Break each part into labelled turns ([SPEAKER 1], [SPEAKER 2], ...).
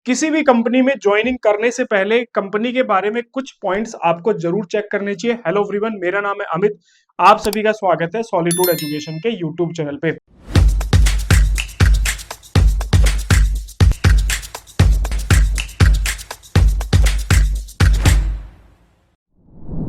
[SPEAKER 1] किसी भी कंपनी में ज्वाइनिंग करने से पहले कंपनी के बारे में कुछ पॉइंट्स आपको जरूर चेक करने चाहिए। हेलो एवरीवन, मेरा नाम है अमित। आप सभी का स्वागत है सॉलिट्यूड एजुकेशन के यूट्यूब चैनल पे।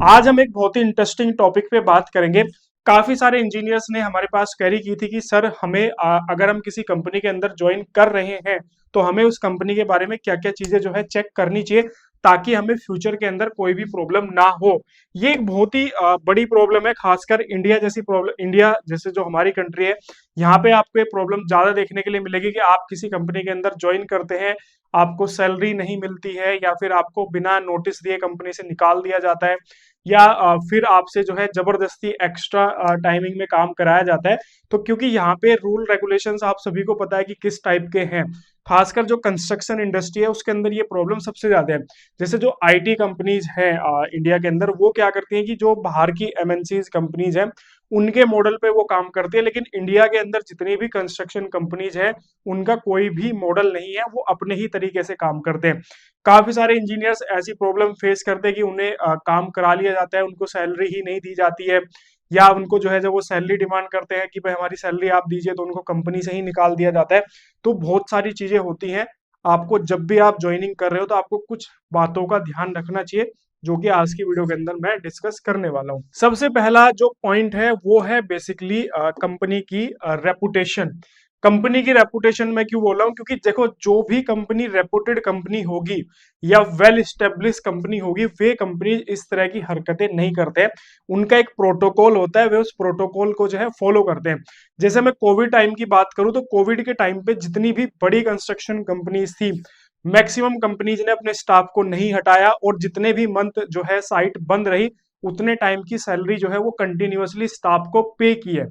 [SPEAKER 1] आज हम एक बहुत ही इंटरेस्टिंग टॉपिक पे बात करेंगे। काफी सारे इंजीनियर्स ने हमारे पास क्वेरी की थी कि सर हमें अगर हम किसी कंपनी के अंदर ज्वाइन कर रहे हैं तो हमें उस कंपनी के बारे में क्या क्या चीजें जो है चेक करनी चाहिए ताकि हमें फ्यूचर के अंदर कोई भी प्रॉब्लम ना हो। ये एक बहुत ही बड़ी प्रॉब्लम है, खासकर इंडिया जैसी प्रॉब्लम, इंडिया जैसे जो हमारी कंट्री है, यहाँ पे आपको ये प्रॉब्लम ज्यादा देखने के लिए मिलेगी कि आप किसी कंपनी के अंदर ज्वाइन करते हैं, आपको सैलरी नहीं मिलती है या फिर आपको बिना नोटिस दिए कंपनी से निकाल दिया जाता है या फिर आपसे जो है जबरदस्ती एक्स्ट्रा टाइमिंग में काम कराया जाता है। तो क्योंकि यहाँ पे रूल रेगुलेशंस आप सभी को पता है कि किस टाइप के हैं, खासकर जो कंस्ट्रक्शन इंडस्ट्री है उसके अंदर ये प्रॉब्लम सबसे ज्यादा है। जैसे जो आईटी कंपनीज हैं इंडिया के अंदर, वो क्या करती हैं कि जो बाहर की एमएनसीज कंपनीज हैं उनके मॉडल पे वो काम करती है, लेकिन इंडिया के अंदर जितनी भी कंस्ट्रक्शन कंपनीज है उनका कोई भी मॉडल नहीं है, वो अपने ही तरीके से काम करते हैं। काफी सारे इंजीनियर्स ऐसी प्रॉब्लम फेस करते हैं कि उन्हें काम करा लिया जाता है, उनको सैलरी ही नहीं दी जाती है, या उनको जो है जब वो सैलरी डिमांड करते हैं कि भाई हमारी सैलरी आप दीजिए तो उनको कंपनी से ही निकाल दिया जाता है। तो बहुत सारी चीजें होती हैं। आपको जब भी आप ज्वाइनिंग कर रहे हो तो आपको कुछ बातों का ध्यान रखना चाहिए, जो कि आज की वीडियो के अंदर मैं डिस्कस करने वाला हूं। सबसे पहला जो पॉइंट है वो है बेसिकली कंपनी की रेपुटेशन। कंपनी की रेपुटेशन मैं क्यों बोल रहा हूँ, क्योंकि देखो जो भी कंपनी रेपुटेड कंपनी होगी या वेल स्टेब्लिश कंपनी होगी, वे कंपनी इस तरह की हरकतें नहीं करते हैं। उनका एक प्रोटोकॉल होता है, वे उस प्रोटोकॉल को जो है फॉलो करते हैं। जैसे मैं कोविड टाइम की बात करूं तो कोविड के टाइम पे जितनी भी बड़ी कंस्ट्रक्शन कंपनीज थी, मैक्सिमम कंपनीज ने अपने स्टाफ को नहीं हटाया और जितने भी मंथ जो है साइट बंद रही उतने टाइम की सैलरी जो है वो कंटिन्यूअसली स्टाफ को पे की है।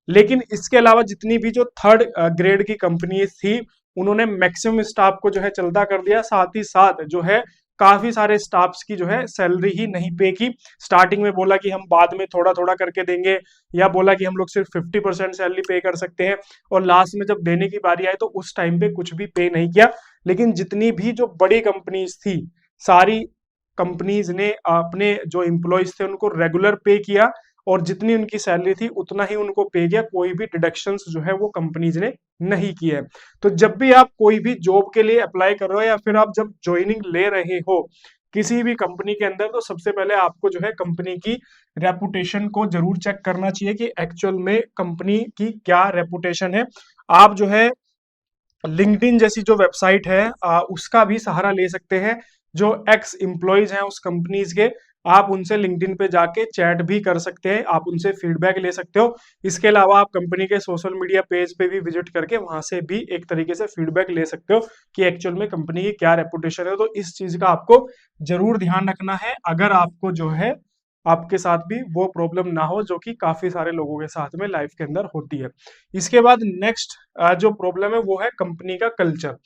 [SPEAKER 1] लेकिन इसके अलावा जितनी भी जो थर्ड ग्रेड की कंपनी थी उन्होंने मैक्सिमम स्टाफ को जो है चलता कर दिया, साथ ही साथ जो है काफी सारे स्टाफ्स की जो है सैलरी ही नहीं पे की। स्टार्टिंग में बोला कि हम बाद में थोड़ा थोड़ा करके देंगे, या बोला कि हम लोग सिर्फ 50% सैलरी पे कर सकते हैं, और लास्ट में जब देने की बारी आई तो उस टाइम पे कुछ भी पे नहीं किया। लेकिन जितनी भी जो बड़ी कंपनीज थी, सारी कंपनीज ने अपने जो एम्प्लॉयज थे उनको रेगुलर पे किया, और जितनी उनकी सैलरी थी उतना ही उनको पे किया। कोई भी डिडक्शंस जो है वो कंपनीज ने नहीं किया है। तो जब भी आप कोई भी जॉब के लिए अप्लाई कर रहे हो या फिर आप जब ज्वाइनिंग ले रहे हो किसी भी कंपनी के अंदर, तो सबसे पहले आपको जो है कंपनी की रेपुटेशन को जरूर चेक करना चाहिए कि एक्चुअल में कंपनी की क्या रेपुटेशन है। आप जो है लिंक्डइन जैसी जो वेबसाइट है उसका भी सहारा ले सकते हैं। जो एक्स एम्प्लॉयज हैं उस कंपनीज के, आप उनसे लिंक्डइन पे जाके चैट भी कर सकते हैं, आप उनसे फीडबैक ले सकते हो। इसके अलावा आप कंपनी के सोशल मीडिया पेज पे भी विजिट करके वहां से भी एक तरीके से फीडबैक ले सकते हो कि एक्चुअल में कंपनी की क्या रेपुटेशन है। तो इस चीज का आपको जरूर ध्यान रखना है अगर आपको जो है आपके साथ भी वो प्रॉब्लम ना हो जो कि काफी सारे लोगों के साथ में लाइफ के अंदर होती है। इसके बाद नेक्स्ट जो प्रॉब्लम है वो है कंपनी का कल्चर।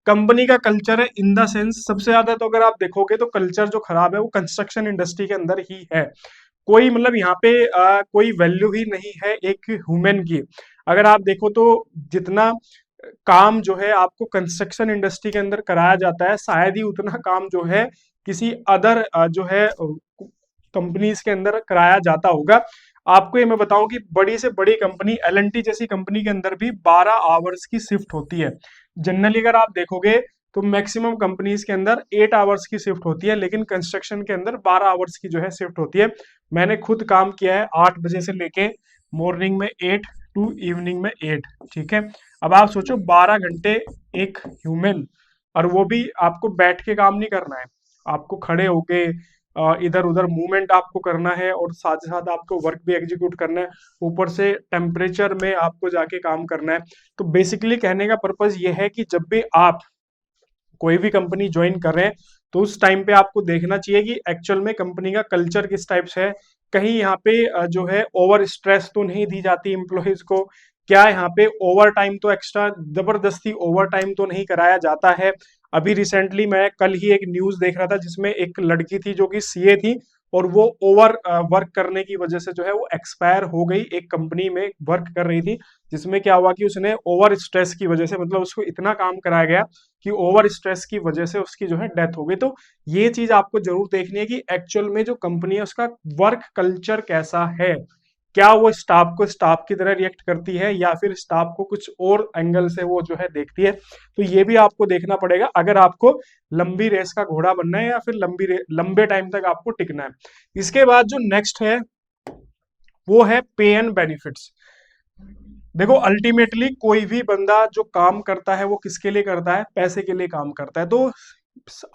[SPEAKER 1] कंपनी का कल्चर है इन द सेंस, सबसे ज्यादा तो अगर आप देखोगे तो कल्चर जो खराब है वो कंस्ट्रक्शन इंडस्ट्री के अंदर ही है। कोई मतलब यहाँ पे कोई वैल्यू ही नहीं है एक ह्यूमन की। अगर आप देखो तो जितना काम जो है आपको कंस्ट्रक्शन इंडस्ट्री के अंदर कराया जाता है, शायद ही उतना काम जो है किसी अदर जो है कंपनीज के अंदर कराया जाता होगा। आपको ये मैं बताऊं कि बड़ी से बड़ी कंपनी एलएनटी जैसी कंपनी के अंदर भी 12 आवर्स की शिफ्ट होती है। जनरली अगर आप देखोगे तो मैक्सिमम कंपनीज के अंदर 8 आवर्स की शिफ्ट होती है, लेकिन कंस्ट्रक्शन के अंदर 12 आवर्स की जो है शिफ्ट होती है। मैंने खुद काम किया है 8 बजे से लेके मॉर्निंग में 8 टू इवनिंग में 8। ठीक है, अब आप सोचो 12 घंटे एक ह्यूमन, और वो भी आपको बैठ के काम नहीं करना है, आपको खड़े होके इधर उधर मूवमेंट आपको करना है, और साथ ही साथ आपको वर्क भी एग्जीक्यूट करना है, ऊपर से टेम्परेचर में आपको जाके काम करना है। तो बेसिकली कहने का पर्पज ये है कि जब भी आप कोई भी कंपनी ज्वाइन कर रहे हैं तो उस टाइम पे आपको देखना चाहिए कि एक्चुअल में कंपनी का कल्चर किस टाइप से है। कहीं यहाँ पे जो है ओवर स्ट्रेस तो नहीं दी जाती एम्प्लॉयज को, क्या यहाँ पे ओवर टाइम तो एक्स्ट्रा जबरदस्ती ओवर टाइम तो नहीं कराया जाता है। अभी रिसेंटली मैं कल ही एक न्यूज देख रहा था जिसमें एक लड़की थी जो कि सीए थी, और वो ओवर वर्क करने की वजह से जो है वो एक्सपायर हो गई। एक कंपनी में वर्क कर रही थी, जिसमें क्या हुआ कि उसने ओवर स्ट्रेस की वजह से, मतलब उसको इतना काम कराया गया कि ओवर स्ट्रेस की वजह से उसकी जो है डेथ हो गई। तो ये चीज आपको जरूर देखनी है कि एक्चुअल में जो कंपनी है उसका वर्क कल्चर कैसा है। क्या वो स्टाफ को स्टाफ की तरह रिएक्ट करती है या फिर स्टाफ को कुछ और एंगल से वो जो है देखती है। तो ये भी आपको देखना पड़ेगा अगर आपको लंबी रेस का घोड़ा बनना है या फिर लंबे टाइम तक आपको टिकना है। इसके बाद जो नेक्स्ट है वो है पे एंड बेनिफिट्स। देखो अल्टीमेटली कोई भी बंदा जो काम करता है वो किसके लिए करता है, पैसे के लिए काम करता है। तो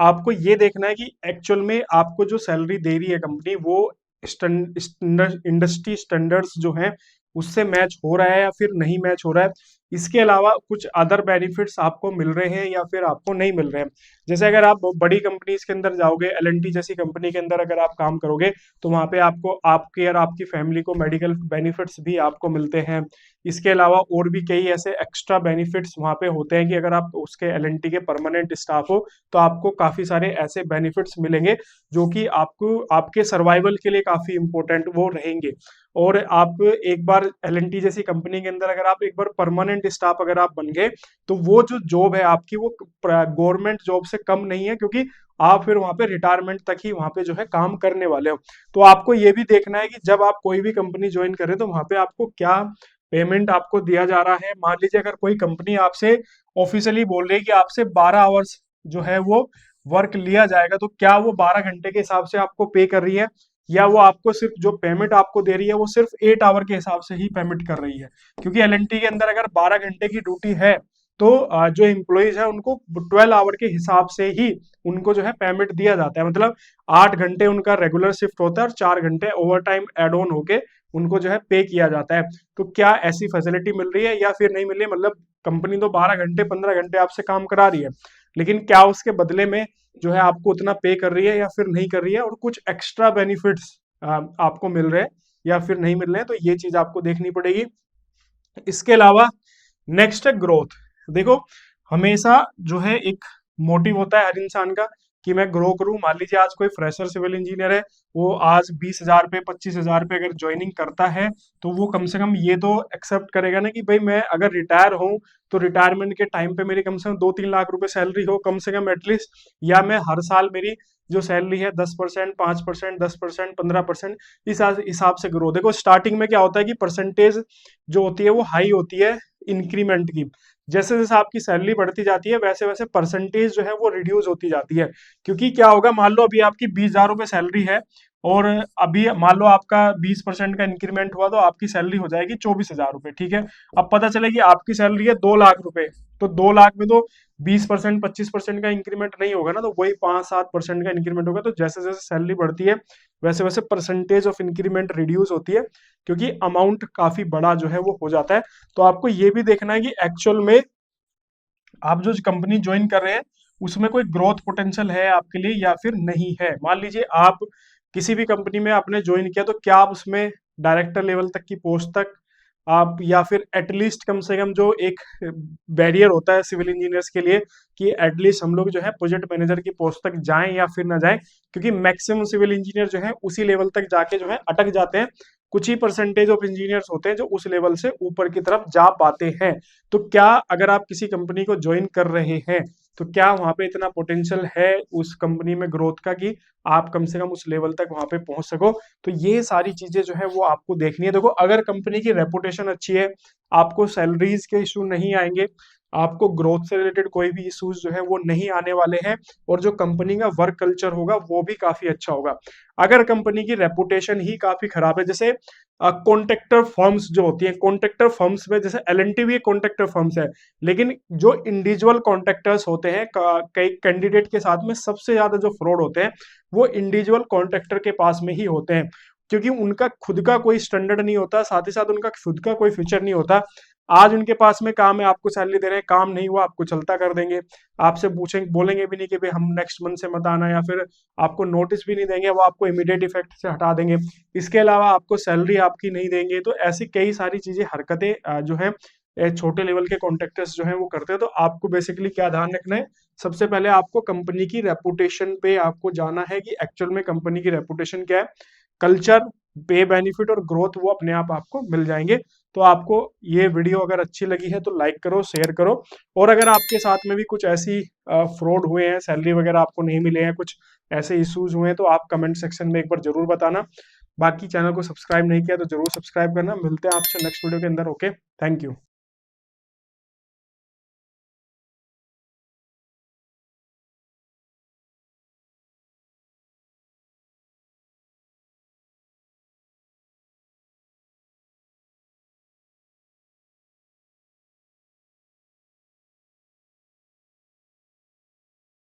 [SPEAKER 1] आपको ये देखना है कि एक्चुअल में आपको जो सैलरी दे रही है कंपनी वो इंडस्ट्री स्टैंडर्ड्स जो हैं उससे मैच हो रहा है या फिर नहीं मैच हो रहा है। इसके अलावा कुछ अदर बेनिफिट्स आपको मिल रहे हैं या फिर आपको नहीं मिल रहे हैं। जैसे अगर आप बड़ी कंपनीज के अंदर जाओगे, एलएनटी जैसी कंपनी के अंदर अगर आप काम करोगे तो वहां पे आपको आपके और आपकी फैमिली को मेडिकल बेनिफिट्स भी आपको मिलते हैं। इसके अलावा और भी कई ऐसे एक्स्ट्रा बेनिफिट्स वहां पे होते हैं कि अगर आप उसके एलएनटी के परमानेंट स्टाफ हो तो आपको काफी सारे ऐसे बेनिफिट्स मिलेंगे जो कि आपको आपके सर्वाइवल के लिए काफी इंपॉर्टेंट वो रहेंगे। और आप एक बार एलएनटी जैसी कंपनी के अंदर अगर आप एक बार परमानेंट स्टाफ अगर आप बन गए तो वो जो जॉब है आपकी वो गवर्नमेंट जॉब से कम नहीं है, क्योंकि आप फिर वहां पे रिटायरमेंट तक ही वहां पे जो है काम करने वाले हो। तो आपको ये भी देखना है कि जब आप कोई भी कंपनी ज्वाइन करें तो वहां पे आपको क्या पेमेंट आपको दिया जा रहा है। मान लीजिए अगर कोई कंपनी आपसे ऑफिशियली बोल रही है कि आपसे 12 आवर्स जो है वो वर्क लिया जाएगा, तो क्या वो 12 घंटे के हिसाब से आपको पे कर रही है या वो आपको सिर्फ जो पेमेंट आपको दे रही है वो सिर्फ 8 आवर के हिसाब से ही पेमेंट कर रही है। क्योंकि एलएनटी के अंदर अगर 12 घंटे की ड्यूटी है तो जो एम्प्लॉयज है उनको 12 आवर के हिसाब से ही उनको जो है पेमेंट दिया जाता है। मतलब 8 घंटे उनका रेगुलर शिफ्ट होता है और 4 घंटे ओवर टाइम एड ऑन होके उनको जो है पे किया जाता है। तो क्या ऐसी फैसिलिटी मिल रही है या फिर नहीं मिल रही है? मतलब कंपनी तो 12 घंटे 15 घंटे आपसे काम करा रही है, लेकिन क्या उसके बदले में जो है आपको उतना पे कर रही है या फिर नहीं कर रही है, और कुछ एक्स्ट्रा बेनिफिट्स आपको मिल रहे हैं या फिर नहीं मिल रहे हैं। तो ये चीज आपको देखनी पड़ेगी। इसके अलावा नेक्स्ट है ग्रोथ। देखो हमेशा जो है एक मोटिव होता है हर इंसान का कि मैं ग्रो करूं। मान लीजिए आज कोई फ्रेशर सिविल इंजीनियर है, वो आज 20,000 पे 25,000 पे अगर ज्वाइनिंग करता है तो वो कम से कम ये तो एक्सेप्ट करेगा ना कि भाई मैं अगर रिटायर हूं तो रिटायरमेंट के टाइम पे मेरी कम से कम 2-3 लाख रुपए सैलरी हो कम से कम एटलीस्ट, या मैं हर साल मेरी जो सैलरी है 10%, 5%, 10%, 15% इस हिसाब से ग्रो। देखो स्टार्टिंग में क्या होता है कि परसेंटेज जो होती है वो हाई होती है इंक्रीमेंट की। जैसे जैसे आपकी सैलरी बढ़ती जाती है वैसे वैसे परसेंटेज जो है वो रिड्यूस होती जाती है। क्योंकि क्या होगा, मान लो अभी आपकी 20,000 रुपये सैलरी है और अभी मान लो आपका 20% का इंक्रीमेंट हुआ तो आपकी सैलरी हो जाएगी 24,000 रुपये। ठीक है, अब पता चले कि आपकी सैलरी है 2 लाख रुपए, तो 2 लाख में तो 20% 25% का इंक्रीमेंट नहीं होगा ना, तो वही 5-7% का इंक्रीमेंट होगा। तो जैसे जैसे सैलरी बढ़ती है वैसे वैसे परसेंटेज ऑफ इंक्रीमेंट रिड्यूस होती है, क्योंकि अमाउंट काफी बड़ा जो है वो हो जाता है। तो आपको ये भी देखना है कि एक्चुअल में आप जो कंपनी ज्वाइन कर रहे हैं उसमें कोई ग्रोथ पोटेंशियल है आपके लिए या फिर नहीं है। मान लीजिए आप किसी भी कंपनी में आपने ज्वाइन किया तो क्या आप उसमें डायरेक्टर लेवल तक की पोस्ट तक आप, या फिर एटलीस्ट कम से कम जो एक बैरियर होता है सिविल इंजीनियर्स के लिए कि एटलीस्ट हम लोग जो है प्रोजेक्ट मैनेजर की पोस्ट तक जाएं या फिर ना जाएं, क्योंकि मैक्सिमम सिविल इंजीनियर जो है उसी लेवल तक जाके जो है अटक जाते हैं। कुछ ही परसेंटेज ऑफ इंजीनियर्स होते हैं जो उस लेवल से ऊपर की तरफ जा पाते हैं। तो क्या अगर आप किसी कंपनी को ज्वाइन कर रहे हैं तो क्या वहां पे इतना पोटेंशियल है उस कंपनी में ग्रोथ का कि आप कम से कम उस लेवल तक वहां पे पहुंच सको? तो ये सारी चीजें जो है वो आपको देखनी है। देखो अगर कंपनी की रेपुटेशन अच्छी है, आपको सैलरीज के इशू नहीं आएंगे, आपको ग्रोथ से रिलेटेड कोई भी इश्यूज जो है वो नहीं आने वाले हैं, और जो कंपनी का वर्क कल्चर होगा वो भी काफी अच्छा होगा। अगर कंपनी की रेपुटेशन ही काफी खराब है, जैसे कॉन्ट्रैक्टर फर्म्स जो होती हैं, कॉन्ट्रैक्टर फर्म्स में जैसे एलएनटी भी एक कॉन्ट्रैक्टर फर्म्स है, लेकिन जो इंडिविजुअल कॉन्ट्रैक्टर्स होते हैं कई कैंडिडेट के साथ में सबसे ज्यादा जो फ्रॉड होते हैं वो इंडिविजुअल कॉन्ट्रैक्टर के पास में ही होते हैं, क्योंकि उनका खुद का कोई स्टैंडर्ड नहीं होता, साथ ही साथ उनका खुद का कोई फ्यूचर नहीं होता। आज उनके पास में काम है, आपको सैलरी दे रहे हैं, काम नहीं हुआ आपको चलता कर देंगे, आपसे पूछेंगे बोलेंगे भी नहीं कि भाई हम नेक्स्ट मंथ से मत आना, या फिर आपको नोटिस भी नहीं देंगे, वो आपको इमीडिएट इफेक्ट से हटा देंगे। इसके अलावा आपको सैलरी आपकी नहीं देंगे। तो ऐसी कई सारी चीजें हरकतें जो है छोटे लेवल के कॉन्ट्रैक्टर्स जो हैं वो करते हैं। तो आपको बेसिकली क्या ध्यान रखना है, सबसे पहले आपको कंपनी की रेपुटेशन पे आपको जाना है कि एक्चुअल में कंपनी की रेपुटेशन क्या है। कल्चर, पे बेनिफिट और ग्रोथ वो अपने आप आपको मिल जाएंगे। तो आपको ये वीडियो अगर अच्छी लगी है तो लाइक करो, शेयर करो। और अगर आपके साथ में भी कुछ ऐसी फ्रॉड हुए हैं, सैलरी वगैरह आपको नहीं मिले हैं, कुछ ऐसे इश्यूज हुए हैं, तो आप कमेंट सेक्शन में एक बार जरूर बताना। बाकी चैनल को सब्सक्राइब नहीं किया तो जरूर सब्सक्राइब करना। मिलते हैं आपसे नेक्स्ट वीडियो के अंदर। Okay, thank you.